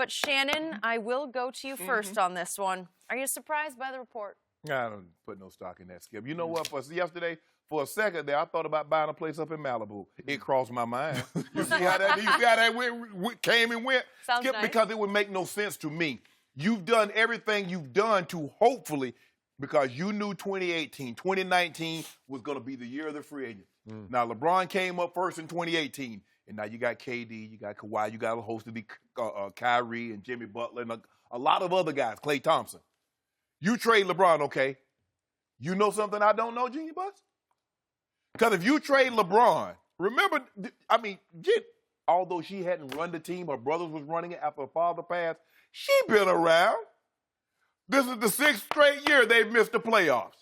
But Shannon, I will go to you first on this one. Are you surprised by the report? I don't put no stock in that, Skip. You know what? Yesterday, for a second there, I thought about buying a place up in Malibu. It crossed my mind. You see how that came and went? Sounds Skip, nice. because it would make no sense to me. You've done everything you've done to hopefully, because you knew 2019 was going to be the year of the free agent. Now, LeBron came up first in 2018, and now you got KD, you got Kawhi, you got a host of the Kyrie and Jimmy Butler and a lot of other guys, Klay Thompson. You trade LeBron, okay? You know something I don't know, Genie Bus? Because if you trade LeBron, remember, although she hadn't run the team, her brothers was running it after her father passed, she been around. This is the 6th straight year they've missed the playoffs.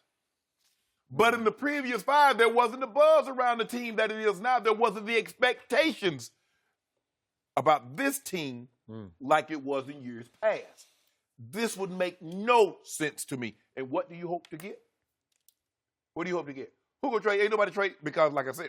But in the previous 5, there wasn't the buzz around the team that it is now. There wasn't the expectations about this team like it was in years past. This would make no sense to me. And what do you hope to get? What do you hope to get? Who gonna trade? Ain't nobody trade, because like I said,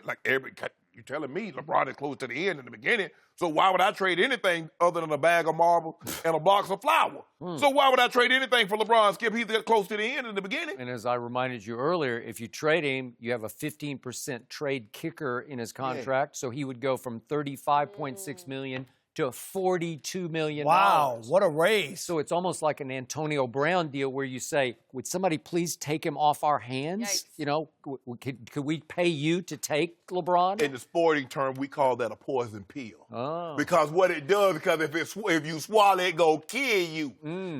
you're telling me LeBron is close to the end in the beginning, so why would I trade anything other than a bag of marble and a box of flour? So why would I trade anything for LeBron, Skip? He's close to the end in the beginning. And as I reminded you earlier, if you trade him, you have a 15% trade kicker in his contract, so he would go from $35.6 million to $42 million. Wow, what a raise. So it's almost like an Antonio Brown deal where you say, would somebody please take him off our hands? Yikes. You know, could we pay you to take LeBron? In the sporting term, we call that a poison pill. Oh. Because what it does, because if you swallow it, go kill you.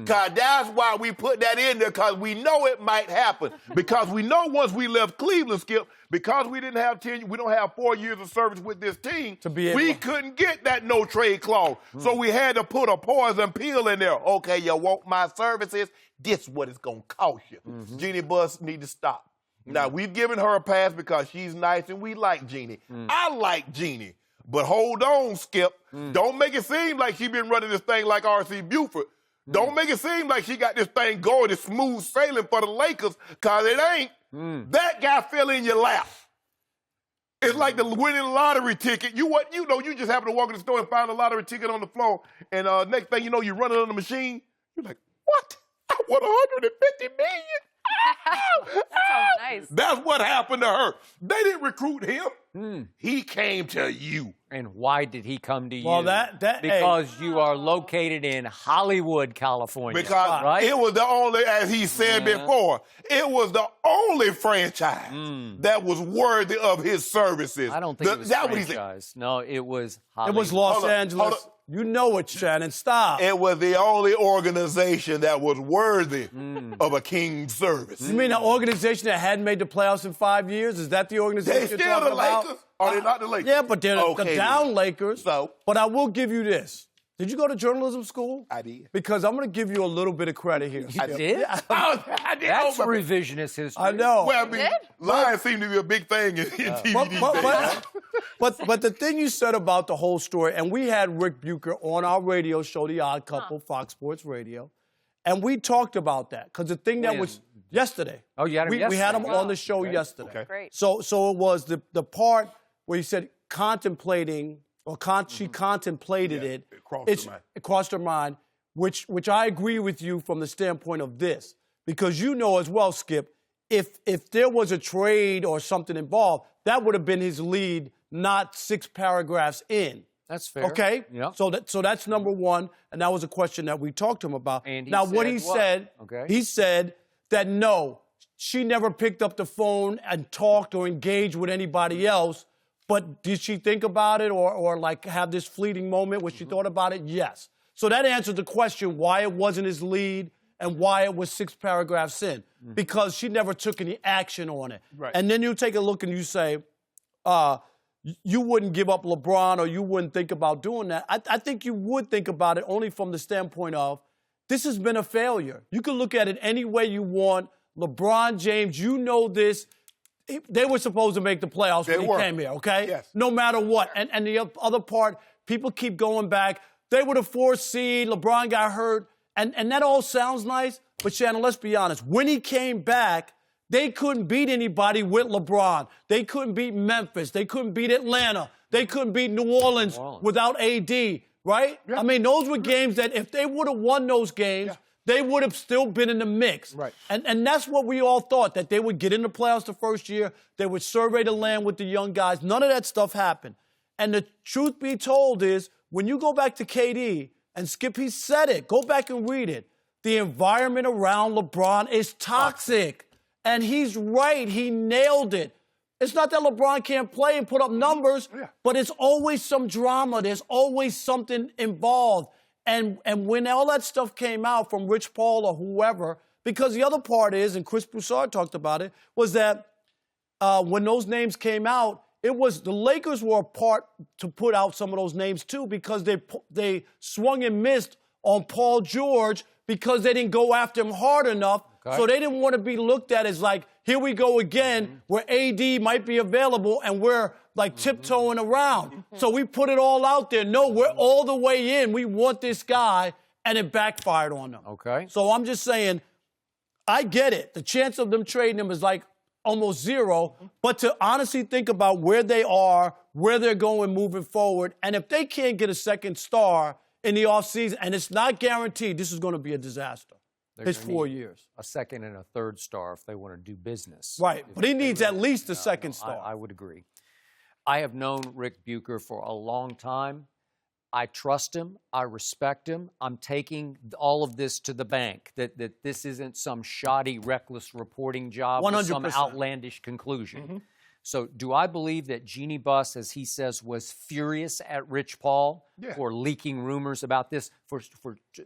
Because that's why we put that in there, because we know it might happen. Because we know once we left Cleveland, Skip, because we didn't have we don't have 4 years of service with this team, we couldn't get that no trade clause. So we had to put a poison pill in there. Okay, you want my services? This is what it's going to cost you. Jeannie Buss need to stop. Now, we've given her a pass because she's nice and we like Jeannie. I like Jeannie. But hold on, Skip. Don't make it seem like she been running this thing like R.C. Buford. Don't make it seem like she got this thing going, this smooth sailing for the Lakers, because it ain't. That guy fell in your lap. It's like the winning lottery ticket. You just happen to walk in the store and find a lottery ticket on the floor, and next thing you know, you're running on the machine. You're like, what? I won $150 million. That sounds nice. That's what happened to her. They didn't recruit him. He came to you. And why did he come to you? Well, because you are located in Hollywood, California. Because right? it was the only, as he said before, it was the only franchise that was worthy of his services. I don't think it was franchise. No, it was Hollywood. It was Los Angeles. You know it, Shannon. Stop. It was the only organization that was worthy of a king's service. You mean an organization that hadn't made the playoffs in 5 years? Is that the organization They you're still talking the about? Lakers. Are they not the Lakers? Yeah, but they're the down Lakers. So? But I will give you this. Did you go to journalism school? I did. Because I'm going to give you a little bit of credit here. You did? Yeah. I did. That's revisionist history. I know. Well, I mean, lions seem to be a big thing in TV these days. But the thing you said about the whole story, and we had Rick Bucher on our radio show, The Odd Couple, Fox Sports Radio, and we talked about that. Because the thing that was yesterday. Oh, you had him We yesterday. had him on the show yesterday. Okay. Great. So it was the part where he said contemplating, or she contemplated it. It crossed her mind. Which I agree with you from the standpoint of this. Because you know as well, Skip, if there was a trade or something involved, that would have been his lead, not 6 paragraphs in. That's fair. Okay? Yep. So that's number one, and that was a question that we talked to him about. And he now, said what he what? said, Okay. he said that no, she never picked up the phone and talked or engaged with anybody else, but did she think about it or like have this fleeting moment where she thought about it? Yes. So that answers the question why it wasn't his lead and why it was 6 paragraphs in, because she never took any action on it. Right. And then you take a look and you say, you wouldn't give up LeBron or you wouldn't think about doing that. I think you would think about it only from the standpoint of this has been a failure. You can look at it any way you want. LeBron James, you know this. They were supposed to make the playoffs when he came here, okay? Yes. No matter what. And the other part, people keep going back. They were the 4th seed. LeBron got hurt. And that all sounds nice. But, Shannon, let's be honest. When he came back, they couldn't beat anybody with LeBron. They couldn't beat Memphis. They couldn't beat Atlanta. They couldn't beat New Orleans without AD. right? Yeah. I mean, those were games that if they would have won those games, they would have still been in the mix. Right. And that's what we all thought, that they would get in the playoffs the first year, they would survey the land with the young guys. None of that stuff happened. And the truth be told is, when you go back to KD, and Skip, he said it, go back and read it, the environment around LeBron is toxic. And he's right, he nailed it. It's not that LeBron can't play and put up numbers, but it's always some drama. There's always something involved. And when all that stuff came out from Rich Paul or whoever, because the other part is, and Chris Broussard talked about it, was that when those names came out, it was the Lakers were a part to put out some of those names too, because they swung and missed on Paul George because they didn't go after him hard enough. Okay. So they didn't want to be looked at as like, here we go again, where AD might be available and we're like tiptoeing around. So we put it all out there. No, we're all the way in. We want this guy, and it backfired on them. Okay. So I'm just saying, I get it. The chance of them trading him is like almost zero. But to honestly think about where they are, where they're going moving forward, and if they can't get a second star in the offseason, and it's not guaranteed, this is going to be a disaster. It's 4 years. A second and a third star if they want to do business. Right, but he needs at least a second star. I would agree. I have known Rick Bucher for a long time. I trust him. I respect him. I'm taking all of this to the bank, that this isn't some shoddy, reckless reporting job 100%. with some outlandish conclusion. So do I believe that Jeannie Buss, as he says, was furious at Rich Paul for leaking rumors about this, for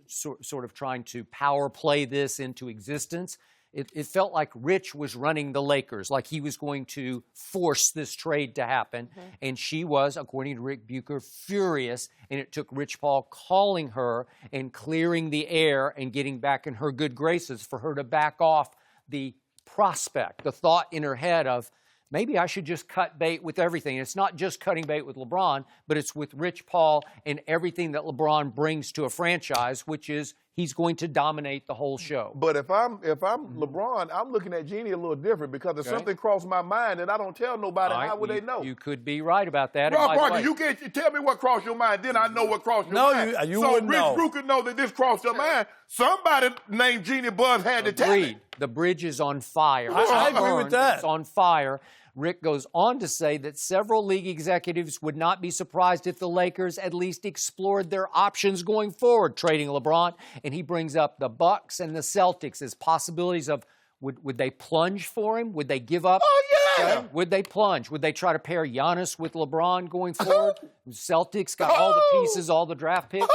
sort of trying to power play this into existence? It felt like Rich was running the Lakers, like he was going to force this trade to happen. And she was, according to Rick Bucher, furious. And it took Rich Paul calling her and clearing the air and getting back in her good graces for her to back off the prospect, the thought in her head of, maybe I should just cut bait with everything. And it's not just cutting bait with LeBron, but it's with Rich Paul and everything that LeBron brings to a franchise, which is he's going to dominate the whole show. But if I'm LeBron, I'm looking at Jeannie a little different, because if something crossed my mind and I don't tell nobody, how would they know? You could be right about that. Rob Parker, you can't tell me what crossed your mind, then I know what crossed your mind. No, you so wouldn't know. Rich Bucher know that this crossed your mind. Somebody named Jeannie Buss had to tell me. The bridge is on fire. I agree with that. It's on fire. Rick goes on to say that several league executives would not be surprised if the Lakers at least explored their options going forward, trading LeBron. And he brings up the Bucks and the Celtics as possibilities of, would they plunge for him? Would they give up? Oh, yeah. Would they plunge? Would they try to pair Giannis with LeBron going forward? Celtics got all the pieces, all the draft picks.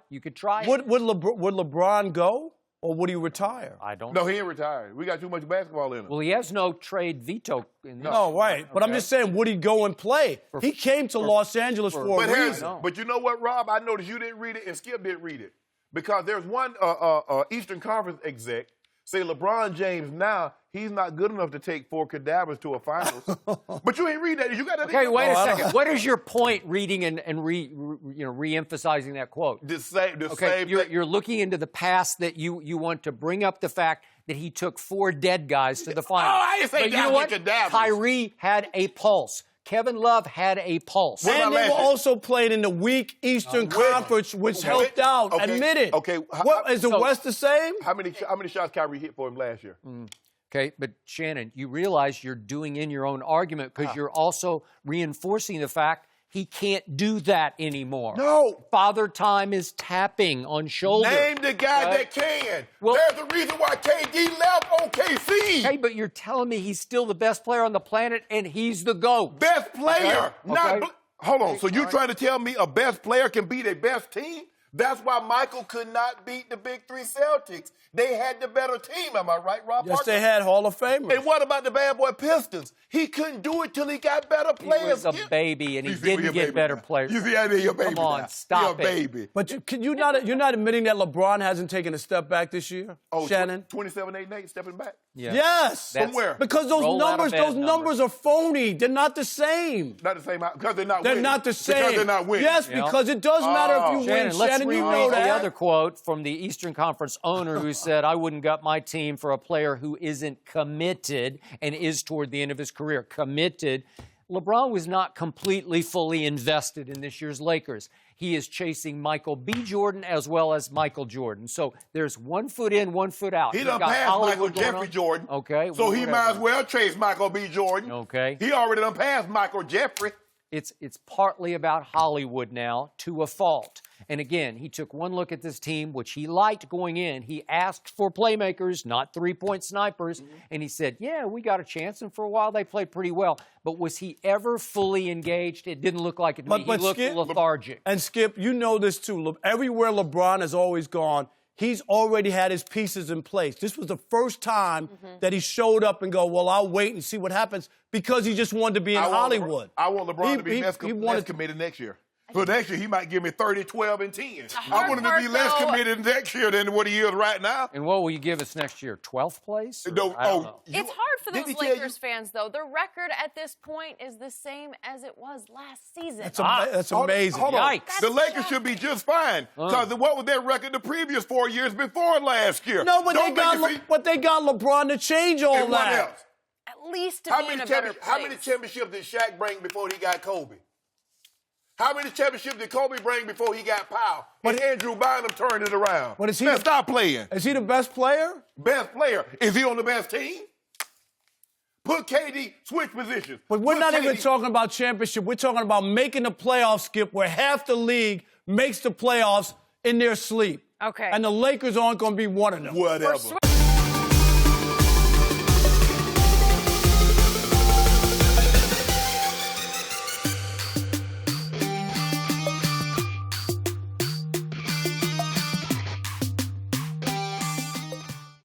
You could try. Would LeBron go, or would he retire? I don't know. No, he ain't retired. We got too much basketball in it. Well, he has no trade veto. No, right. But I'm just saying, would he go and play? He came to Los Angeles for a reason. But you know what, Rob? I noticed you didn't read it and Skip didn't read it. Because there's one Eastern Conference exec say LeBron James now, he's not good enough to take 4 cadavers to a finals. But you ain't read that. You got that. Okay, wait a second. What is your point reading and re-emphasizing that quote? You're looking into the past, that you want to bring up the fact that he took 4 dead guys to the finals. Oh, I didn't say you know what? Kyrie had a pulse. Kevin Love had a pulse. And they were also played in the weak Eastern Conference, which helped out. Admit it. Okay. Is the West the same? How many shots Kyrie hit for him last year? Okay, but Shannon, you realize you're doing in your own argument, because you're also reinforcing the fact he can't do that anymore. No. Father Time is tapping on shoulder. Name the guy that can. Well, there's a reason why KD left OKC. Okay, but you're telling me he's still the best player on the planet and he's the GOAT. Best player. Hold on. So you're trying to tell me a best player can beat a best team? That's why Michael could not beat the Big Three Celtics. They had the better team. Am I right, Rob? Yes, they had Hall of Famers. And what about the bad boy Pistons? He couldn't do it till he got better players. He was a baby, and he didn't get better players. You see, I mean, you're a baby. Come on, stop you're it. A baby. But you're not admitting that LeBron hasn't taken a step back this year, Shannon? 27, 8, and 8, stepping back? Yeah. Yes. From where? Because those numbers are phony. They're not the same. Not the same because they're not winning. They're not the same. Because they're not winning. Yes, because it does matter if you win. Shannon, you know that. The other quote from the Eastern Conference owner who said, I wouldn't gut my team for a player who isn't committed and is toward the end of his career. Committed. LeBron was not completely, fully invested in this year's Lakers. he is chasing Michael B. Jordan as well as Michael Jordan. So there's 1 foot in, 1 foot out. He He's done got passed Michael Hollywood going Jeffrey on. Jordan. Okay. So well, he whatever. might as well chase Michael B. Jordan. Okay. He already done passed Michael Jeffrey. It's partly about Hollywood now, to a fault. And again, he took one look at this team, which he liked going in. He asked for playmakers, not three-point snipers. And he said, yeah, we got a chance. And for a while, they played pretty well. But was he ever fully engaged? It didn't look like it to me. He looked lethargic. And Skip, you know this too. Everywhere LeBron has always gone, he's already had his pieces in place. This was the first time that he showed up and go, well, I'll wait and see what happens, because he just wanted to be in Hollywood. I want LeBron to be less committed next year. So next year, he might give me 30, 12, and 10. I want him to be less committed next year than what he is right now. And what will you give us next year? 12th place? No, I don't know. It's hard for those Lakers fans, though. Their record at this point is the same as it was last season. That's amazing. Hold on. Yikes. The Lakers should be just fine. Because what was their record the previous 4 years before last year? No, but they got LeBron to change all and that. what else? At least to be in a better place. How many championships did Shaq bring before he got Kobe? How many championships did Kobe bring before he got Powell? And Andrew Bynum turned it around. But is he Man, stop playing. Is he the best player? Best player. Is he on the best team? Put KD, switch positions. But we're not even talking about championship. We're talking about making the playoffs, Skip, where half the league makes the playoffs in their sleep. Okay. And the Lakers aren't going to be one of them. Whatever.